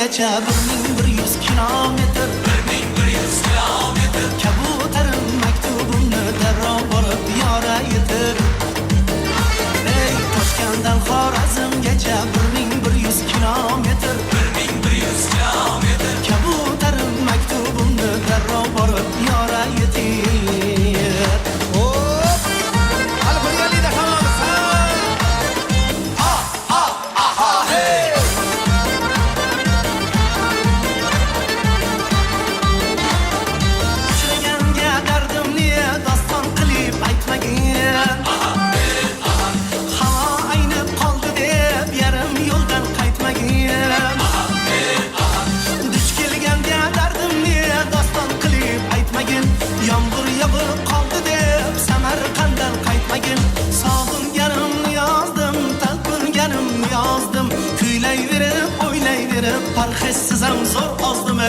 Xorazmgacha 1100 kilometr, 1100 kilometr. Kabutarim maktubimni darrov borib yorayetir. Ey Toshkentdan Xorazmgacha 1100 kilometr, 1100 kilometr. Kabutarim maktubimni darrov borib yorayetir. Yomg'ir yog'ib qoldi deb Samarqanddan qaytmagin. Sog'inganim yozdim, talpinganim yozdim. Kuylayverib, o'ylayverib, parhezsiz ham zo'r ozdim.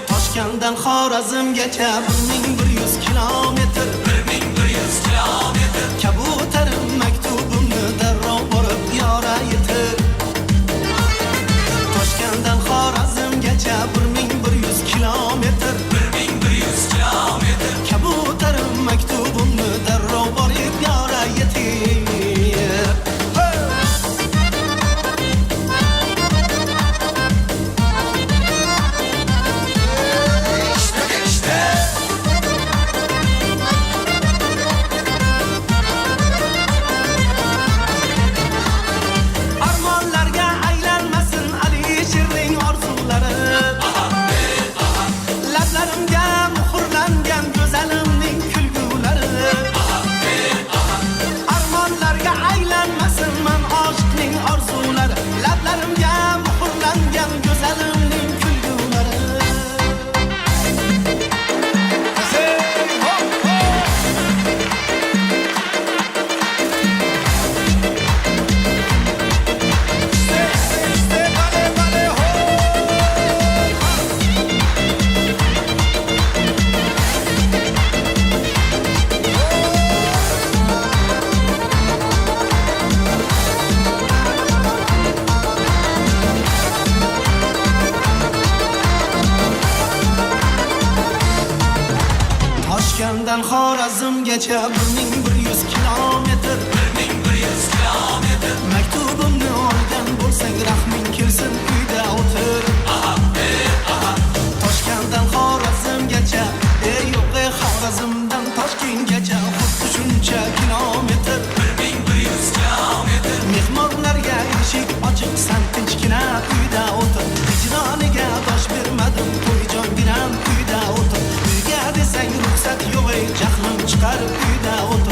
Toshkentdan Xorazmgacha 1100 kilometr, 1100 kilometr. Kabutarim maktubimni darrov borib yorayetir. Toshkentdan Xorazmgacha 1100 kilometr, 1100 kilometr. Kabutarim maktubimni darrov borib yorayetir. Armonlarga aylanmasin Alisherning orzulari. Lablarimga muhrlangan go'zalimning kulgulari. Armonlarga aylanmasin men oshiqning orzulari. Lablarimga muhrlangan go'zalimning kulgulari. Toshkentdan Xorazmgacha 1100 kilometr, 1100 kilometr. Maktubimni olgan bo'lsang rahming kelsin, uyda o'tir. Toshkentdan Xorazmgacha, yo'q Xorazmdan Toshkentgacha xuddi shuncha kilometr, 1100 kilometr. Mehmonlarga eshik ochiq, san tinchgina uyda o'tir. Vijdoniga dosh bermadim, to'yjonginam uyda o'tir. Uyga desang ruxsat yo'q, jahlim chiqar uyda o'tir.